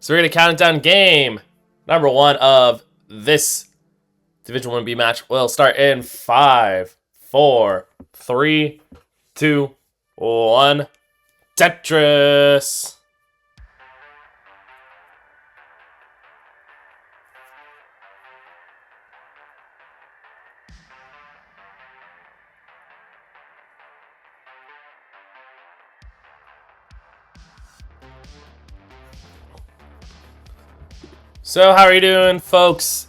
So we're going to count down game number 1 of this Division 1B match. We'll start in 5, 4, 3, 2, 1. Tetris. So how are you doing, folks?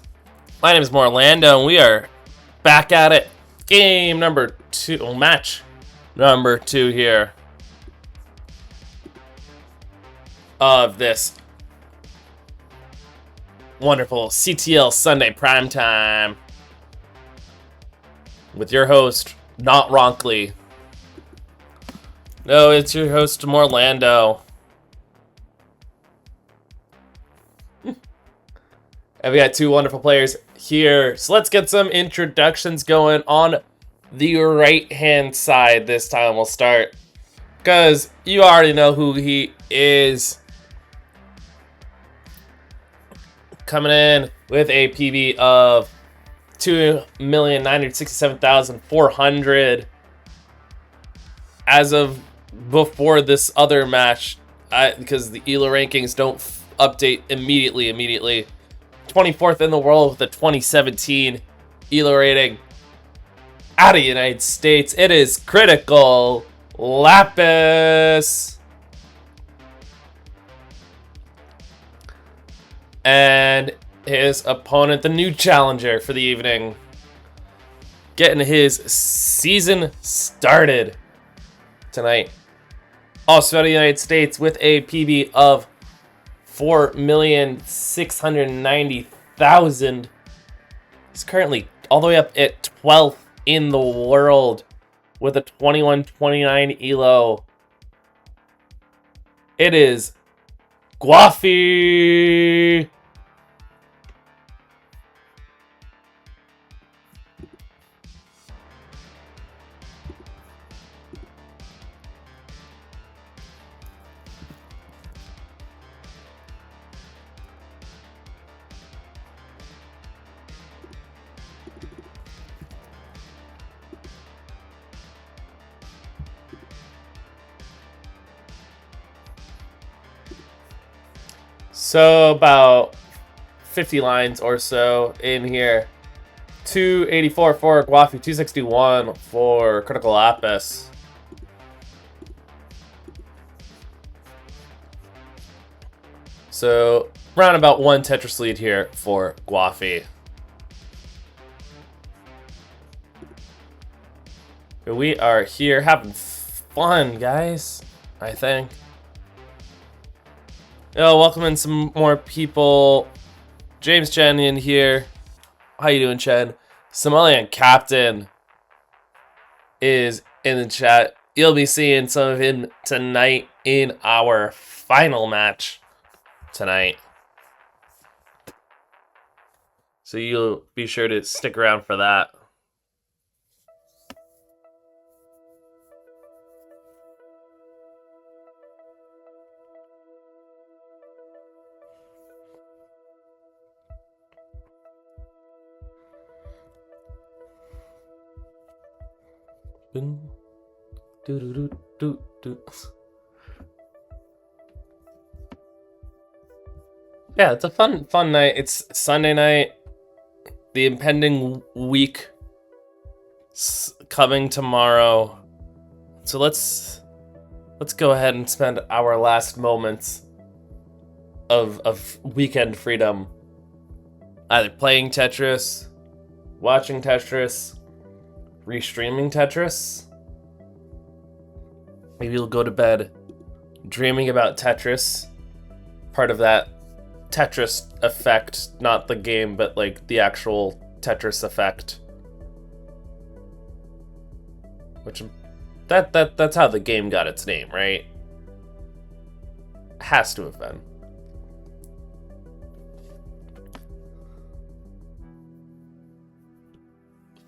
My name is Morelando, and we are back at it. Game number 2, match number 2 here of this wonderful CTL Sunday primetime with your host, not Ronkley. No, it's your host, Morelando. And we got 2 wonderful players here. So let's get some introductions going on the right-hand side this time. We'll start because you already know who he is. Coming in with a PB of 2,967,400 as of before this other match, because the ELO rankings don't update immediately. 24th in the world with a 2017 ELO rating. Out of the United States, it is Cryticalapis. And his opponent, the new challenger for the evening, getting his season started tonight. Also out of the United States with a PB of 4,690,000. He's currently all the way up at 12th in the world with a 2129 ELO. It is Gwafey. So about 50 lines or so in here. 284 for Gwafey, 261 for Cryticalapis. So round about 1 Tetris lead here for Gwafey. We are here having fun, guys, I think. Yo, welcoming some more people. James Chen in here. How you doing, Chen? Somalian Captain is in the chat. You'll be seeing some of him tonight in our final match tonight. So you'll be sure to stick around for that. Yeah, it's a fun night. It's Sunday night. The impending week coming tomorrow. So let's go ahead and spend our last moments of weekend freedom either playing Tetris, watching Tetris, restreaming Tetris. Maybe you'll go to bed dreaming about Tetris. Part of that Tetris effect, not the game, but like the actual Tetris effect. Which that's how the game got its name, right? Has to have been.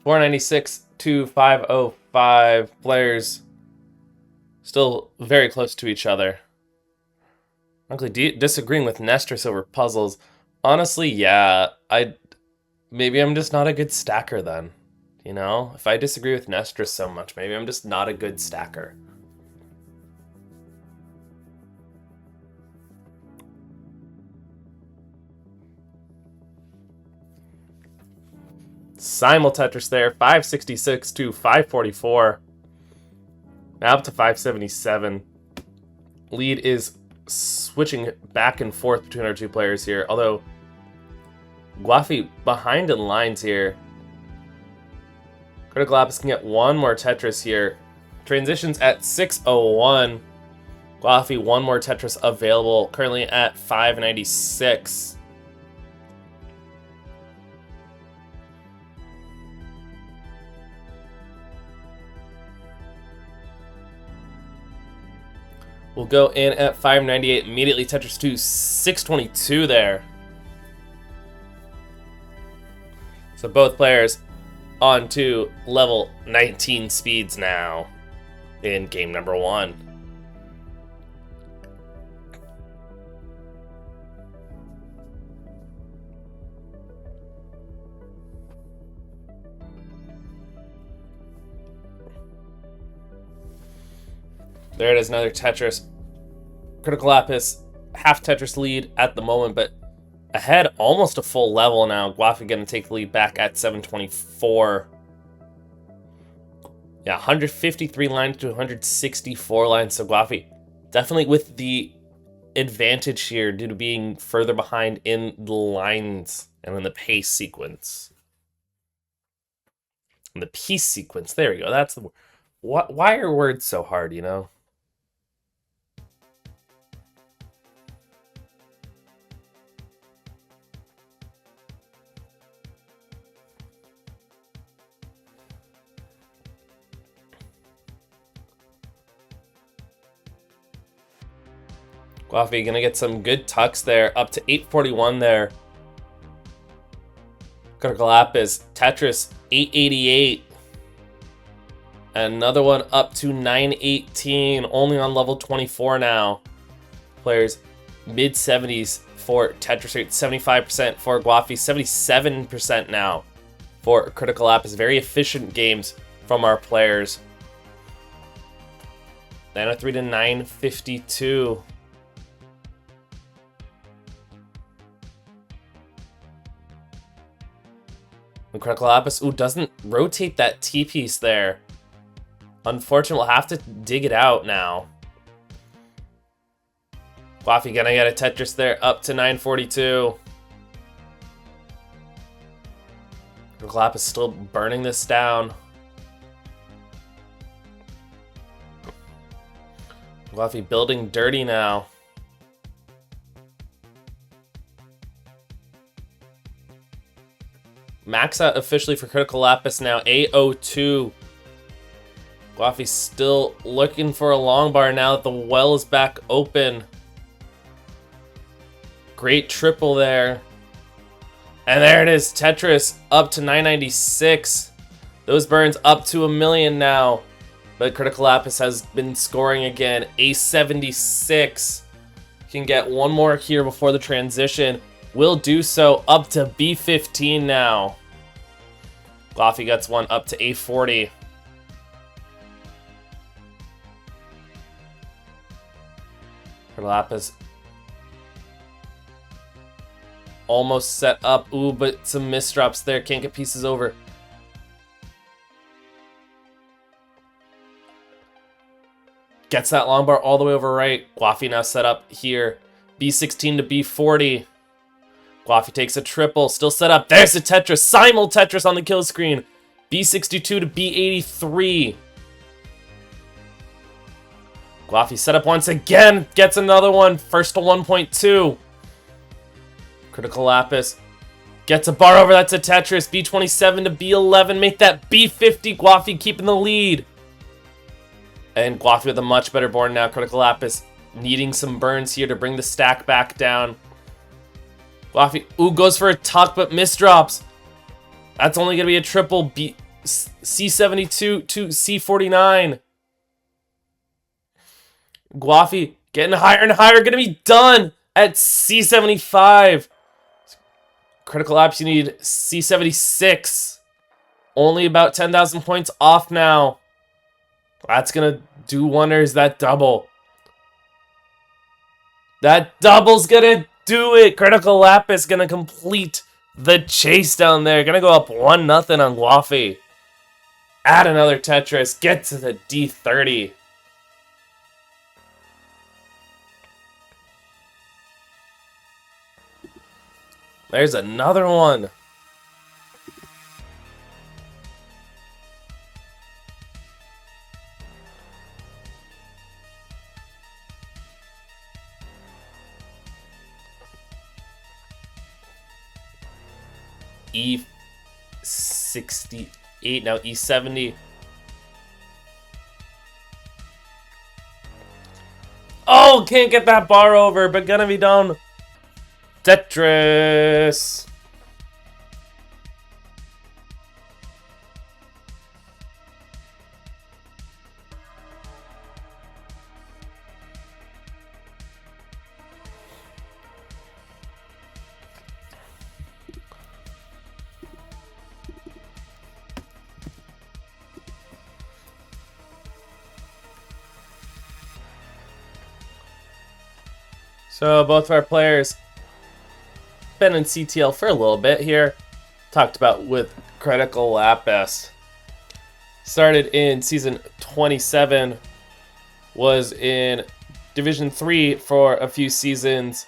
$496 to $505 players, still very close to each other. Frankly, disagreeing with Nestris over puzzles. Honestly, yeah, maybe I'm just not a good stacker then. You know, if I disagree with Nestris so much, maybe I'm just not a good stacker. Simul Tetris there, 566 to 544. Now up to 577. Lead is switching back and forth between our two players here, although Gwafey behind in lines here. Cryticalapis can get one more Tetris here. Transitions at 6:01. Gwafey, one more Tetris available, currently at 596. We'll go in at 598, immediately Tetris 2, 622 there. So both players on to level 19 speeds now in game number 1. There it is, another Tetris. Cryticalapis, half Tetris lead at the moment, but ahead almost a full level now. Gwafey going to take the lead back at 724. Yeah, 153 lines to 164 lines. So Gwafey definitely with the advantage here due to being further behind in the lines and in the pace sequence. And the piece sequence. There we go. That's the word. Why are words so hard, you know? Gwafey gonna get some good tucks there, up to 841 there. Cryticalapis, Tetris, 888. Another one up to 918, only on level 24 now. Players mid-70s for Tetris rate, 75% for Gwafey, 77% now for Cryticalapis. Very efficient games from our players. 903 to 952. And Cryticalapis, doesn't rotate that T-piece there. Unfortunately, we'll have to dig it out now. Gwafey gonna get a Tetris there, up to 942. Cryticalapis still burning this down. Gwafey building dirty now. Max out officially for Cryticalapis now, 802. Gwafey's still looking for a long bar now that the well is back open. Great triple there. And there it is, Tetris up to 996. Those burns up to 1,000,000 now. But Cryticalapis has been scoring again. A76. Can get one more here before the transition. Will do so, up to B15 now. Gwafey gets one up to A40. Cryticalapis almost set up. But some misdrops there. Can't get pieces over. Gets that long bar all the way over right. Gwafey now set up here. B16 to B40. Gwafey takes a triple, still set up. There's the Tetris, simul Tetris on the kill screen. B62 to B83. Gwafey set up once again, gets another one, first to 1.2. Cryticalapis gets a bar over, that's a Tetris. B27 to B11, make that B50. Gwafey keeping the lead. And Gwafey with a much better board now. Cryticalapis needing some burns here to bring the stack back down. Gwafey, goes for a tuck, but misdrops. That's only going to be a triple. C72 to C49. Gwafey Getting higher and higher. Gonna be done at C75. Cryticalapis, you need C76. Only about 10,000 points off now. That's gonna do wonders, that double. That double's gonna do it. Cryticalapis gonna complete the chase down there. Gonna go up 1-0 on Gwafey. Add another Tetris. Get to the D30. There's another one. E68, now E70. Oh, can't get that bar over, but gonna be done. Tetris. So both of our players been in CTL for a little bit here. Talked about with Cryticalapis. Started in season 27. Was in Division 3 for a few seasons.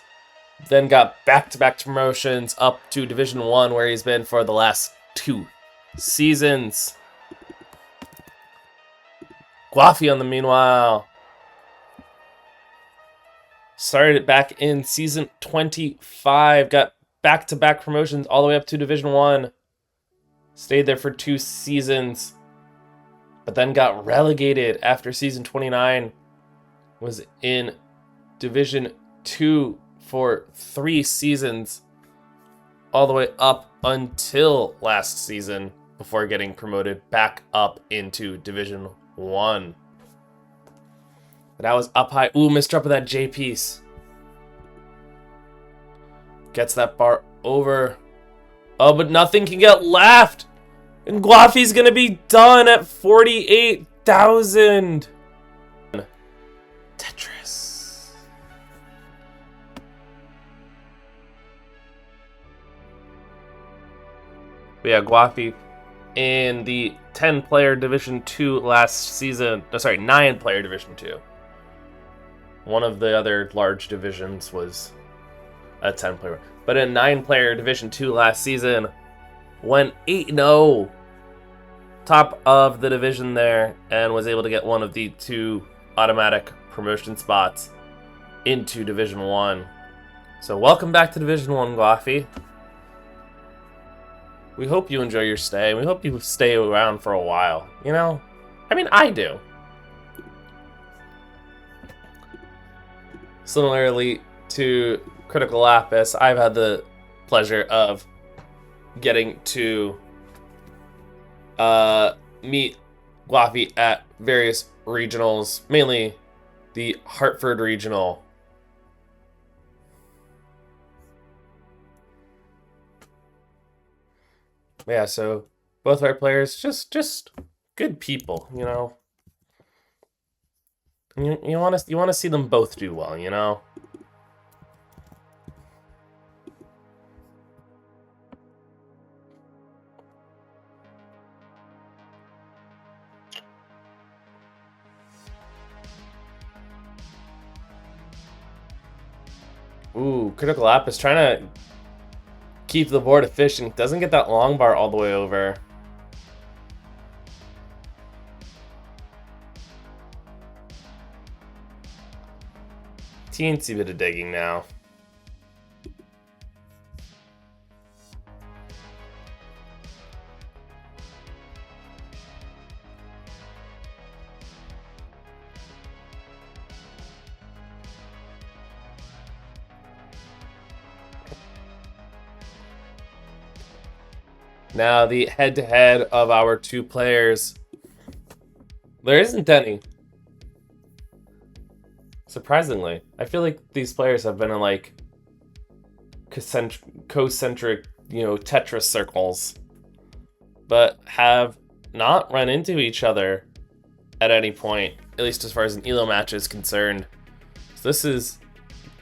Then got back-to-back promotions up to Division 1 where he's been for the last 2 seasons. Gwafey on the meanwhile. Started it back in season 25. Got back-to-back promotions all the way up to Division 1. Stayed there for 2 seasons. But then got relegated after season 29. Was in Division 2 for 3 seasons. All the way up until last season. Before getting promoted back up into Division 1. That was up high. Ooh, missed drop of that J piece. Gets that bar over. Oh, but nothing can get left. And Gwafey's gonna be done at 48,000. Tetris. But yeah, Gwafey in the 10-player Division 2 last season. No, sorry, 9-player Division 2. One of the other large divisions was a 10-player. But in 9-player Division 2 last season, went 8-0. Top of the division there, and was able to get one of the 2 automatic promotion spots into Division 1. So welcome back to Division 1, Gwafey. We hope you enjoy your stay. We hope you stay around for a while. You know? I mean, I do. Similarly to Cryticalapis, I've had the pleasure of getting to meet Gwafey at various regionals, mainly the Hartford Regional. Yeah, so both our players just good people, you know. You want to see them both do well, you know. Ooh, Cryticalapis trying to keep the board efficient. Doesn't get that long bar all the way over. Teensy bit of digging now. Now the head-to-head of our 2 players. There isn't any. Surprisingly. I feel like these players have been in like concentric, Tetris circles, but have not run into each other at any point, at least as far as an ELO match is concerned. So this is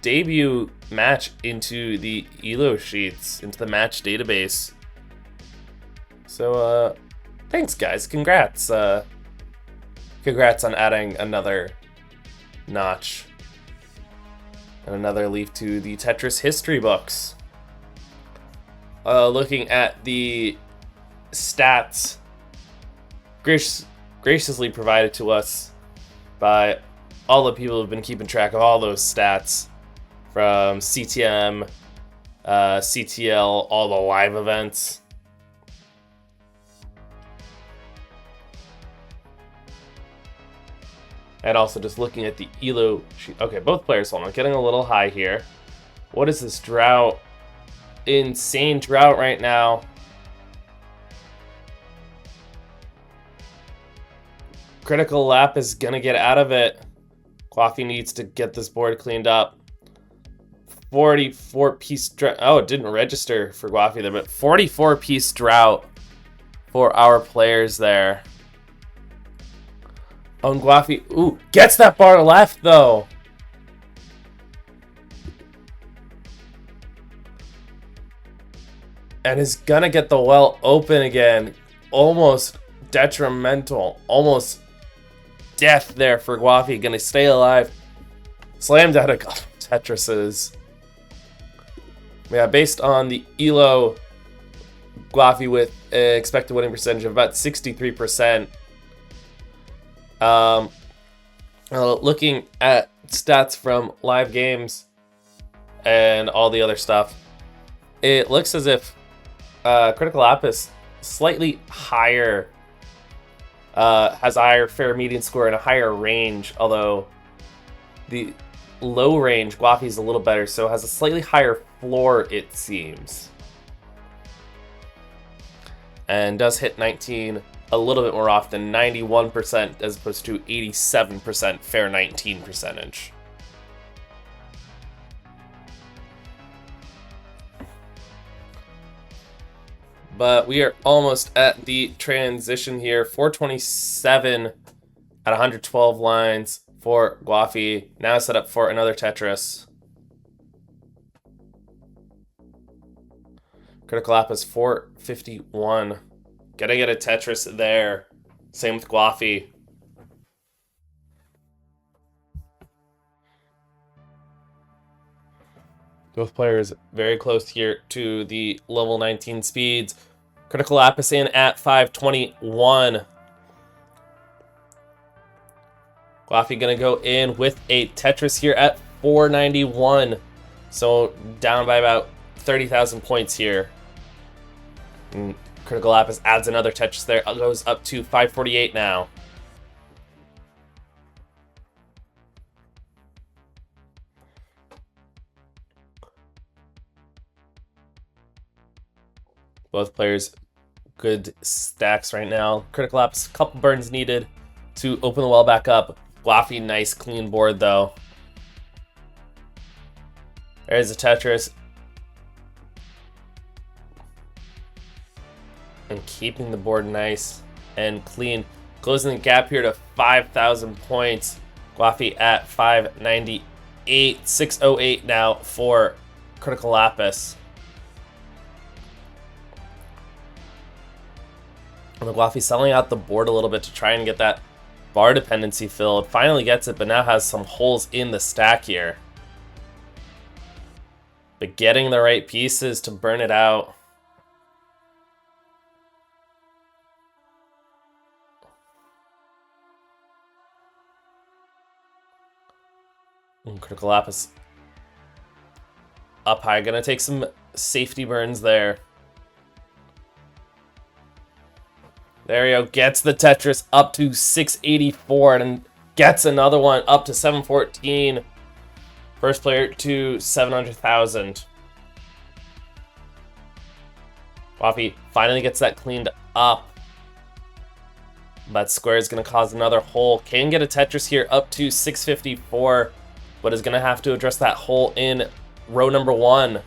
debut match into the ELO sheets, into the match database. So, thanks guys, congrats. Congrats on adding another notch and another leaf to the Tetris history books. Looking at the stats graciously provided to us by all the people who've been keeping track of all those stats from CTM, CTL, all the live events. And also just looking at the ELO sheet. Okay, both players, hold on, getting a little high here. What is this drought? Insane drought right now. Cryticalapis is gonna get out of it. Gwafey needs to get this board cleaned up. 44-piece drought. Oh, it didn't register for Gwafey there, but 44-piece drought for our players there. Oh, Gwafey, ooh, gets that bar left though. And is gonna get the well open again. Almost detrimental, almost death there for Gwafey. Gonna stay alive. Slammed out a couple Tetrises. Yeah, based on the ELO, Gwafey with an expected winning percentage of about 63%. Looking at stats from live games and all the other stuff, it looks as if Cryticalapis slightly higher, has a higher fair median score and a higher range, although the low range Gwafey's a little better, so has a slightly higher floor, it seems. And does hit 19 a little bit more often, 91% as opposed to 87% fair 19 percentage. But we are almost at the transition here. 427 at 112 lines for Gwafey. Now set up for another Tetris. Cryticalapis 451. Gotta get a Tetris there. Same with Gwafey. Both players very close here to the level 19 speeds. Cryticalapis in at 521. Gwafey gonna go in with a Tetris here at 491. So down by about 30,000 points here. And Cryticalapis adds another Tetris there. It goes up to 548 now. Both players good stacks right now. Cryticalapis, couple burns needed to open the well back up. Gwafey, nice clean board though. There's a Tetris. And keeping the board nice and clean. Closing the gap here to 5,000 points. Gwafey at 598. 608 now for Cryticalapis. And Gwafey selling out the board a little bit to try and get that bar dependency filled. Finally gets it, but now has some holes in the stack here. But getting the right pieces to burn it out. And Cryticalapis up high. Gonna take some safety burns there. There you go, gets the Tetris up to 684 and gets another one up to 714. First player to 700,000. Gwafey finally gets that cleaned up. That square is going to cause another hole. Can get a Tetris here up to 654. but is going to have to address that hole in row number 1.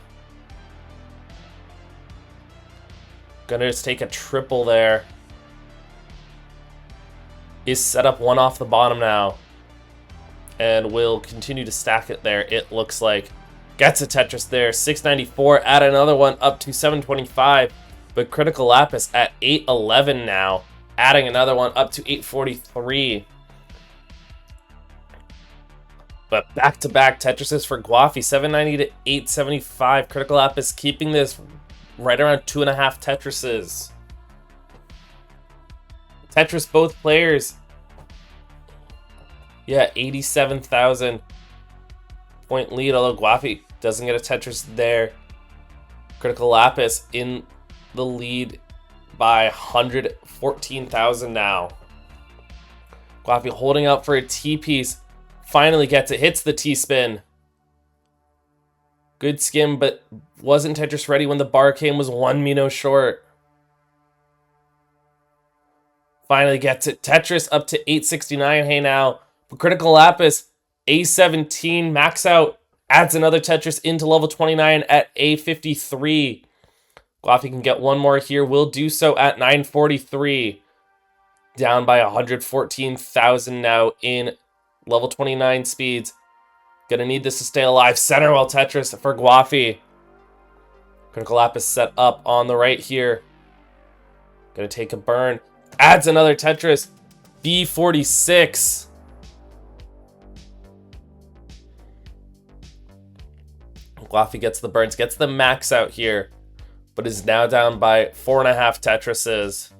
Gonna just take a triple there. Is set up 1 off the bottom now. And will continue to stack it there, it looks like. Gets a Tetris there, 694, add another one up to 725. But Cryticalapis at 811 now, adding another one up to 843. But back-to-back Tetrises for Gwafey, 790 to 875. Cryticalapis keeping this right around 2.5 Tetrises. Tetris both players. Yeah, 87,000 point lead, although Gwafey doesn't get a Tetris there. Cryticalapis in the lead by 114,000 now. Gwafey holding up for a T-piece. Finally gets it, hits the T-spin. Good skim, but wasn't Tetris ready when the bar came, was 1 Mino short. Finally gets it. Tetris up to 869. Hey now. But Cryticalapis, A17, max out. Adds another Tetris into level 29 at A53. Gwafey can get one more here. Will do so at 943. Down by 114,000 now in level 29 speeds. Gonna need this to stay alive. Center well Tetris for Gwafey. Cryticalapis set up on the right here. Gonna take a burn. Adds another Tetris. B46. Gwafey gets the burns, gets the max out here, but is now down by 4.5 Tetrises.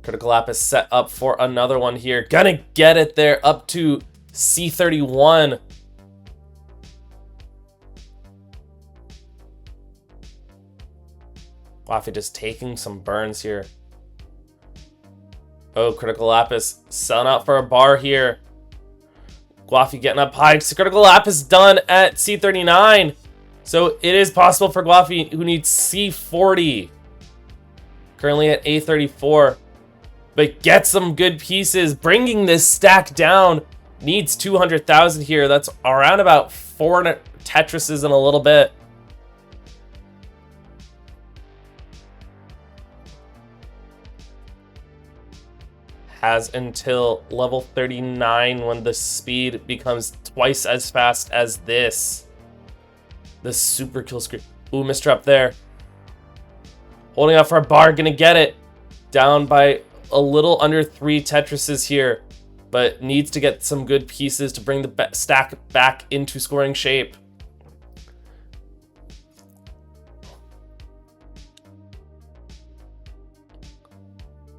Cryticalapis set up for another one here. Gonna get it there up to C31. Gwafey just taking some burns here. Oh, Cryticalapis selling out for a bar here. Gwafey getting up high. Cryticalapis done at C39. So it is possible for Gwafey, who needs C40. Currently at A34. But get some good pieces. Bringing this stack down. Needs 200,000 here. That's around about 4 Tetrises in a little bit. Has until level 39 when the speed becomes twice as fast as this. The super kill screen. Ooh, missed up there. Holding out for a bar, gonna get it. Down by a little under 3 Tetrises here, but needs to get some good pieces to bring the stack back into scoring shape.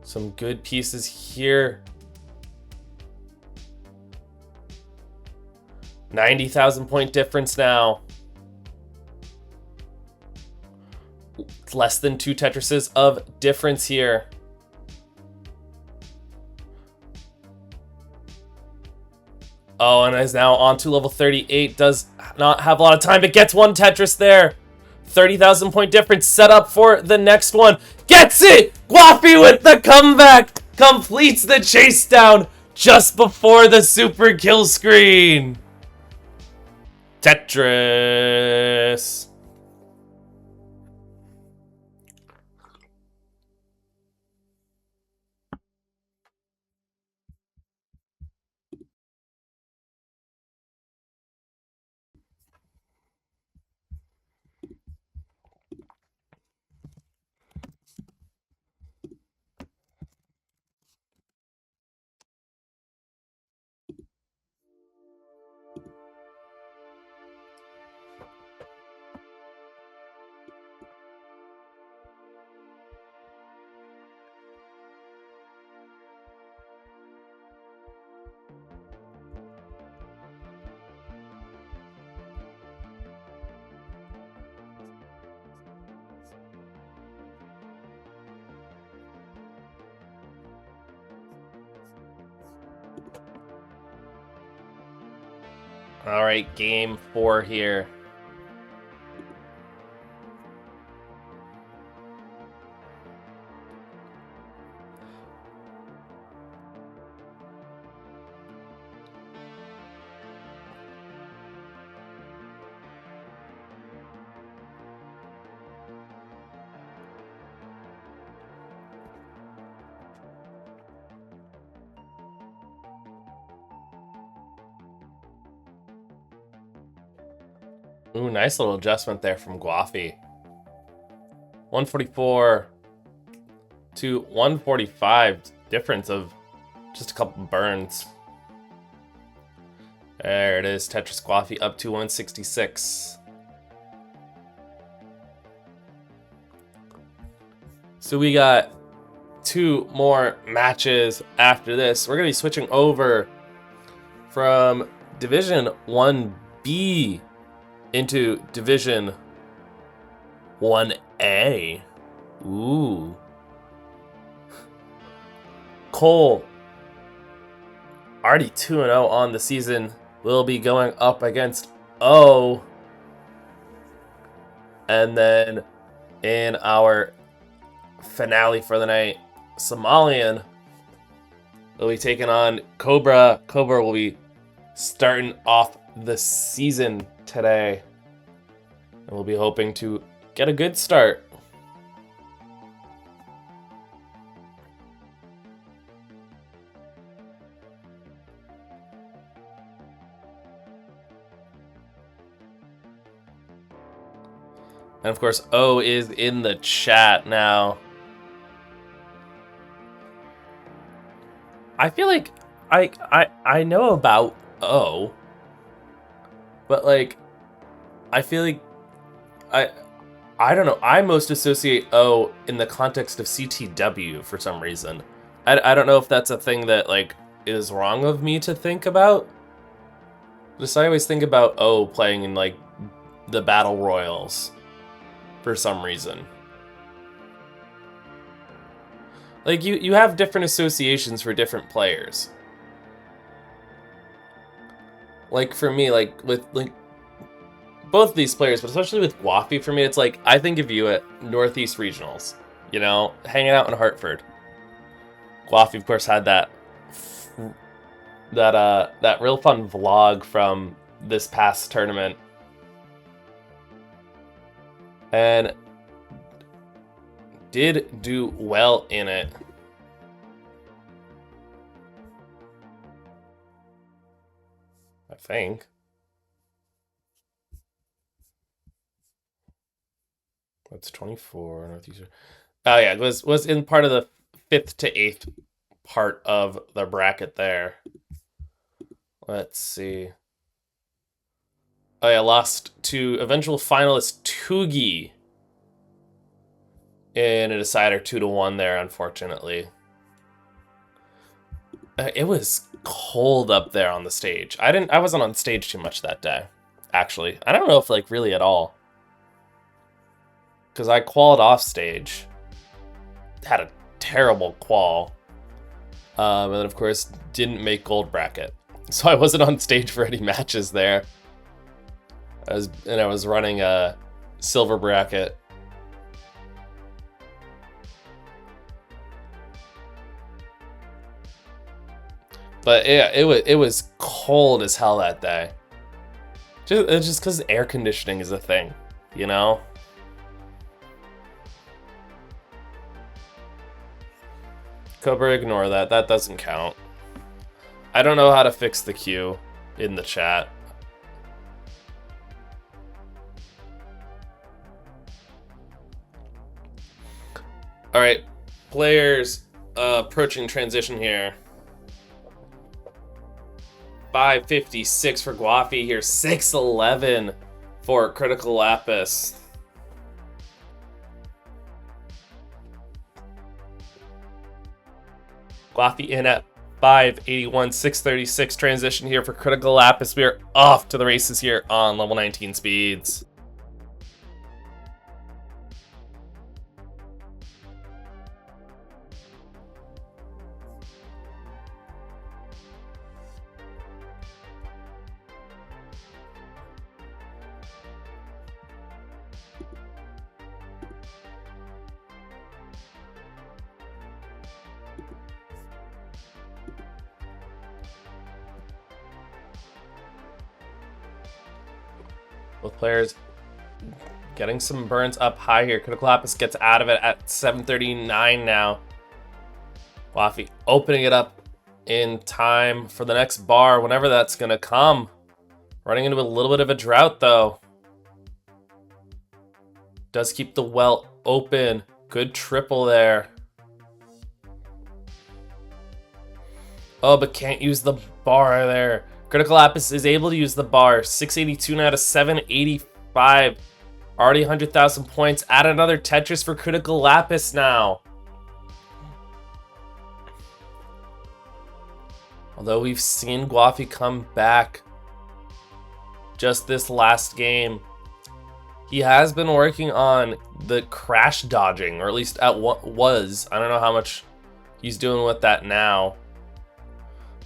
Some good pieces here. 90,000 point difference now. It's less than 2 Tetrises of difference here. Oh, and is now on to level 38. Does not have a lot of time, but gets 1 Tetris there. 30,000 point difference set up for the next one. Gets it! Gwafey with the comeback! Completes the chase down just before the super kill screen. Tetris. All right, game 4 here. Ooh, nice little adjustment there from Gwafey. 144 to 145. Difference of just a couple burns. There it is. Tetris Gwafey up to 166. So we got 2 more matches after this. We're going to be switching over from Division 1B into Division 1A. Ooh. Cole, already 2-0 on the season, will be going up against O. And then in our finale for the night, Somalian will be taking on Cobra. Cobra will be starting off the season today. And we'll be hoping to get a good start. And of course, O is in the chat now. I feel like I know about O, but like I feel like I don't know. I most associate O in the context of CTW for some reason. I don't know if that's a thing that like is wrong of me to think about. Just I always think about O playing in like the battle royals for some reason. Like you have different associations for different players. Like for me, like with like both of these players, but especially with Gwafey, for me, it's like I think of you at Northeast Regionals, you know, hanging out in Hartford. Gwafey, of course, had that real fun vlog from this past tournament, and did do well in it. I think. That's 24 Northeastern. Oh yeah, it was in part of the 5th to 8th part of the bracket there. Let's see. Oh yeah, lost to eventual finalist Tugi in a decider 2-1 there, unfortunately. It was cold up there on the stage. I wasn't on stage too much that day, actually. I don't know if like really at all. Because I qualled off stage. Had a terrible qual. And then of course didn't make gold bracket. So I wasn't on stage for any matches there. I was running a silver bracket. But yeah, it was cold as hell that day. Just because air conditioning is a thing, you know? Cobra, ignore that. That doesn't count. I don't know how to fix the queue in the chat. All right, players approaching transition here. 556 for Gwafey here. 611 for Cryticalapis. Gwafey in at 581, 636 transition here for Cryticalapis. We are off to the races here on level 19 speeds. Both players getting some burns up high here. Cryticalapis gets out of it at 739 now. Gwafey opening it up in time for the next bar, whenever that's going to come. Running into a little bit of a drought, though. Does keep the well open. Good triple there. Oh, but can't use the bar there. Cryticalapis is able to use the bar. 682 now to 785. Already 100,000 points. Add another Tetris for Cryticalapis now. Although we've seen Gwafey come back just this last game, he has been working on the crash dodging, or at least at what was. I don't know how much he's doing with that now,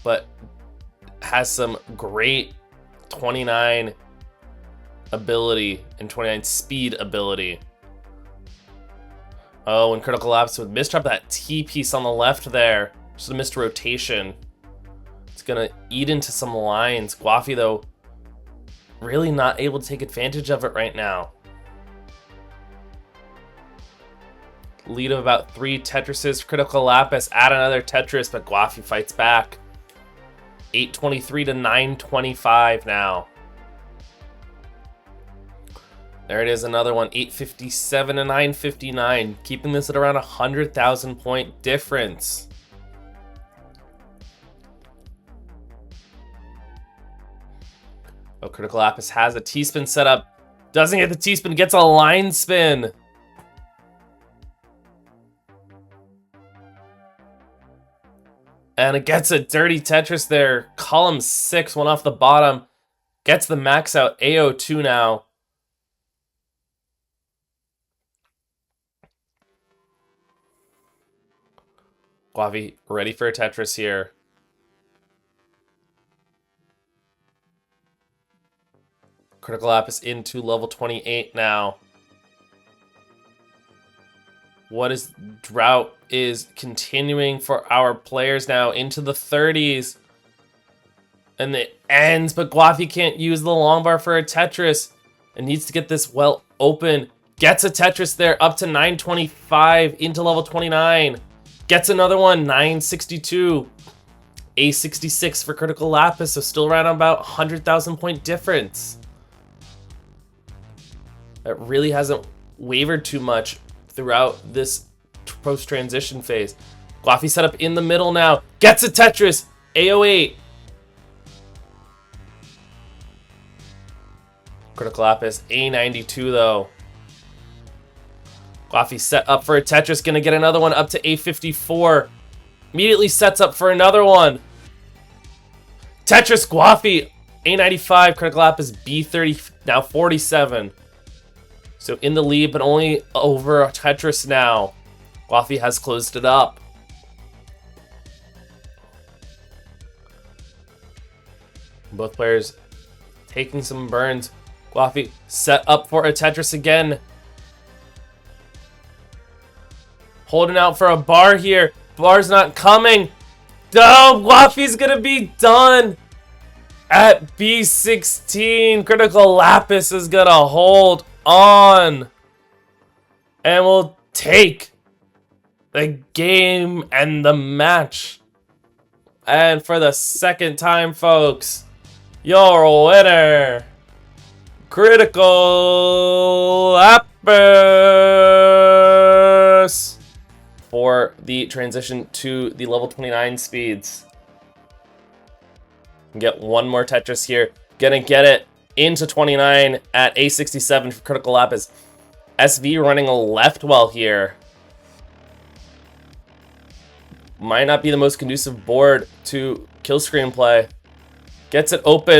but has some great 29 ability and 29 speed ability. Oh, and Cryticalapis with mistrap that T piece on the left there. Just a missed rotation. It's gonna eat into some lines. Gwafey, though, really not able to take advantage of it right now. Lead of about 3 Tetrises for Cryticalapis. Add another Tetris, but Gwafey fights back. 823 to 925 now. There it is, another one. 857 to 959. Keeping this at around 100,000 point difference. Oh, Cryticalapis has a T-spin set up. Doesn't get the T-spin, gets a line spin. And it gets a dirty Tetris there. Column 6, one off the bottom. Gets the max out. AO2 now. Gwafey ready for a Tetris here. Cryticalapis into level 28 now. What is drought is continuing for our players now into the 30s. And it ends, but Gwafey can't use the long bar for a Tetris. And needs to get this well open. Gets a Tetris there up to 925 into level 29. Gets another one, 962. A66 for Cryticalapis, so still around about 100,000 point difference. That really hasn't wavered too much throughout this post-transition phase. Gwafey set up in the middle now. Gets a Tetris. A08. Cryticalapis. A92 though. Gwafey set up for a Tetris. Gonna get another one up to A54. Immediately sets up for another one. Tetris Gwafey. A95. Cryticalapis. B30. Now 47. So in the lead, but only over a Tetris now. Gwafey has closed it up. Both players taking some burns. Gwafey set up for a Tetris again. Holding out for a bar here. Bar's not coming. No, Gwafey's gonna be done. At B16, Cryticalapis is gonna hold on and we'll take the game and the match. And for the second time, folks, your winner, Cryticalapis, for the transition to the level 29 speeds. Get one more Tetris here. Gonna get it into 29 at A67 for Cryticalapis. SV running a left well here. Might not be the most conducive board to kill screen play. Gets it open.